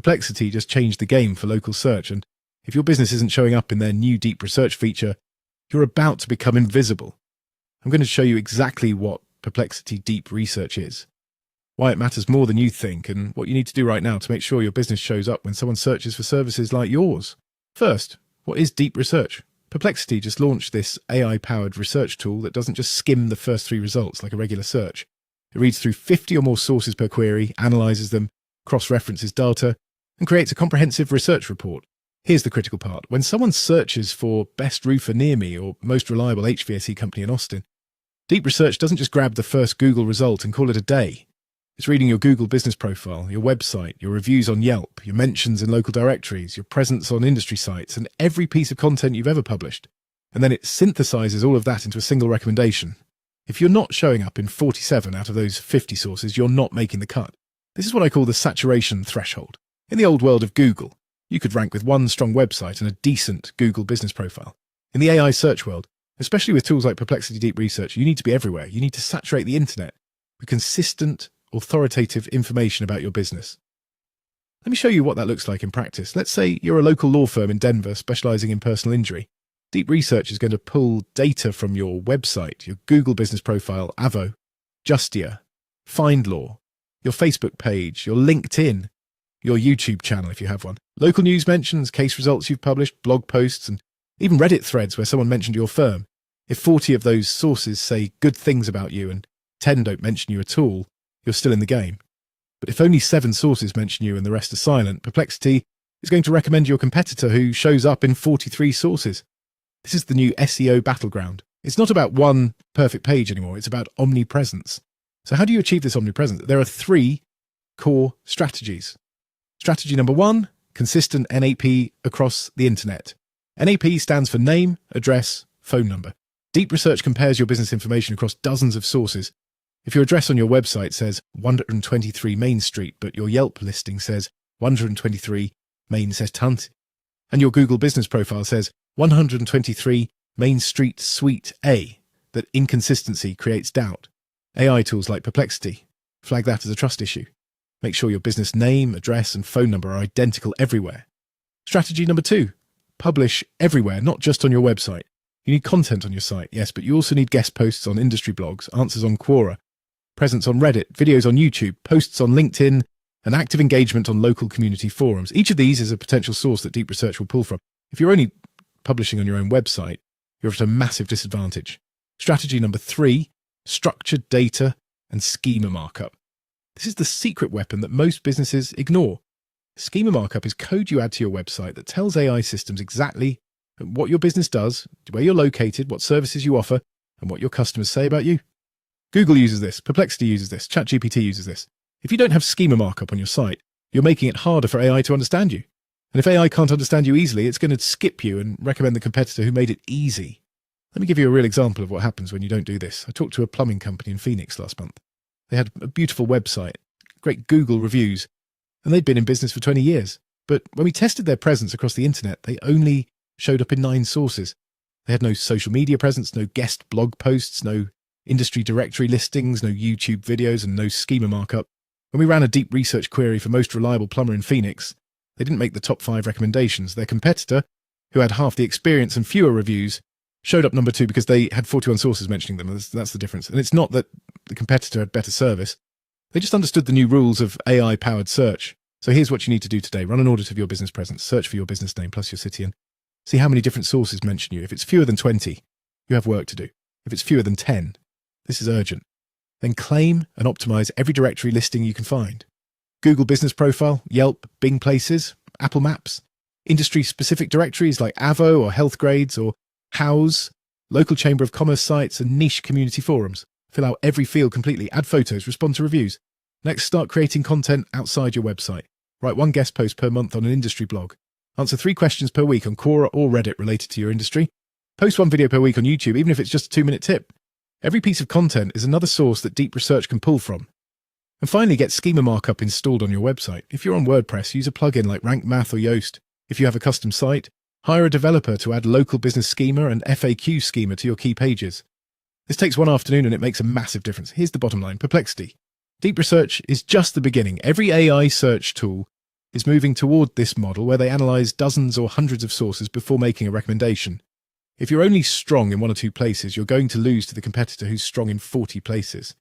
Perplexity just changed the game for local search, and if your business isn't showing up in their new deep research feature, you're about to become invisible. I'm going to show you exactly what Perplexity Deep Research is, why it matters more than you think, and what you need to do right now to make sure your business shows up when someone searches for services like yours. First, what is deep research? Perplexity just launched this AI-powered research tool that doesn't just skim the first 3 results like a regular search. It reads through 50 or more sources per query, analyzes them, cross-references data, and creates a comprehensive research report. Here's the critical part. When someone searches for best roofer near me or most reliable HVAC company in Austin, deep research doesn't just grab the first Google result and call it a day. It's reading your Google business profile, your website, your reviews on Yelp, your mentions in local directories, your presence on industry sites, and every piece of content you've ever published. And then it synthesizes all of that into a single recommendation. If you're not showing up in 47 out of those 50 sources, you're not making the cut. This is what I call the saturation threshold. In the old world of Google, you could rank with one strong website and a decent Google business profile. In the AI search world, especially with tools like Perplexity Deep Research, you need to be everywhere. You need to saturate the internet with consistent, authoritative information about your business. Let me show you what that looks like in practice. Let's say you're a local law firm in Denver specializing in personal injury. Deep Research is going to pull data from your website, your Google business profile, Avo, Justia, FindLaw, your Facebook page, your LinkedIn, your YouTube channel if you have one, local news mentions, case results you've published, blog posts, and even Reddit threads where someone mentioned your firm. If 40 of those sources say good things about you and 10 don't mention you at all, you're still in the game. But if only 7 sources mention you and the rest are silent, Perplexity is going to recommend your competitor who shows up in 43 sources. This is the new SEO battleground. It's not about one perfect page anymore, it's about omnipresence. So how do you achieve this omnipresence? There are 3 core strategies. Strategy number 1, consistent NAP across the internet. NAP stands for name, address, phone number. Deep Research compares your business information across dozens of sources. If your address on your website says 123 Main Street, but your Yelp listing says 123 Main Sestant, and your Google business profile says 123 Main Street Suite A, that inconsistency creates doubt. AI tools like Perplexity flag that as a trust issue. Make sure your business name, address, and phone number are identical everywhere. Strategy number 2, publish everywhere, not just on your website. You need content on your site, yes, but you also need guest posts on industry blogs, answers on Quora, presence on Reddit, videos on YouTube, posts on LinkedIn, and active engagement on local community forums. Each of these is a potential source that Deep Research will pull from. If you're only publishing on your own website, you're at a massive disadvantage. Strategy number 3, structured data and schema markup. This is the secret weapon that most businesses ignore. Schema markup is code you add to your website that tells AI systems exactly what your business does, where you're located, what services you offer, and what your customers say about you. Google uses this, Perplexity uses this, ChatGPT uses this. If you don't have schema markup on your site, you're making it harder for AI to understand you. And if AI can't understand you easily, it's going to skip you and recommend the competitor who made it easy. Let me give you a real example of what happens when you don't do this. I talked to a plumbing company in Phoenix last month. They had a beautiful website, great Google reviews, and they'd been in business for 20 years. But when we tested their presence across the internet, they only showed up in 9 sources. They had no social media presence, no guest blog posts, no industry directory listings, no YouTube videos, and no schema markup. When we ran a deep research query for most reliable plumber in Phoenix, they didn't make the top 5 recommendations. Their competitor, who had half the experience and fewer reviews, showed up number 2 because they had 41 sources mentioning them. That's the difference. And it's not that the competitor had better service. They just understood the new rules of AI-powered search. So here's what you need to do today. Run an audit of your business presence, search for your business name plus your city, and see how many different sources mention you. If it's fewer than 20, you have work to do. If it's fewer than 10, this is urgent. Then claim and optimize every directory listing you can find. Google Business Profile, Yelp, Bing Places, Apple Maps, industry-specific directories like Avo or Health Grades or House, local Chamber of Commerce sites, and niche community forums. Fill out every field completely, add photos, respond to reviews. Next, start creating content outside your website. Write 1 guest post per month on an industry blog. Answer 3 questions per week on Quora or Reddit related to your industry. Post 1 video per week on YouTube, even if it's just a 2-minute tip. Every piece of content is another source that Deep Research can pull from. And finally, get schema markup installed on your website. If you're on WordPress, use a plugin like Rank Math or Yoast. If you have a custom site, hire a developer to add local business schema and FAQ schema to your key pages. This takes 1 afternoon and it makes a massive difference. Here's the bottom line. Perplexity. Deep Research is just the beginning. Every AI search tool is moving toward this model where they analyse dozens or hundreds of sources before making a recommendation. If you're only strong in one or two places, you're going to lose to the competitor who's strong in 40 places.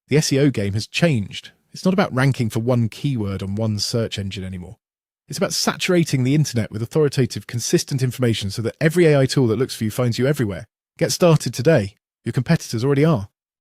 The SEO game has changed. It's not about ranking for one keyword on one search engine anymore. It's about saturating the internet with authoritative, consistent information so that every AI tool that looks for you finds you everywhere. Get started today. Your competitors already are.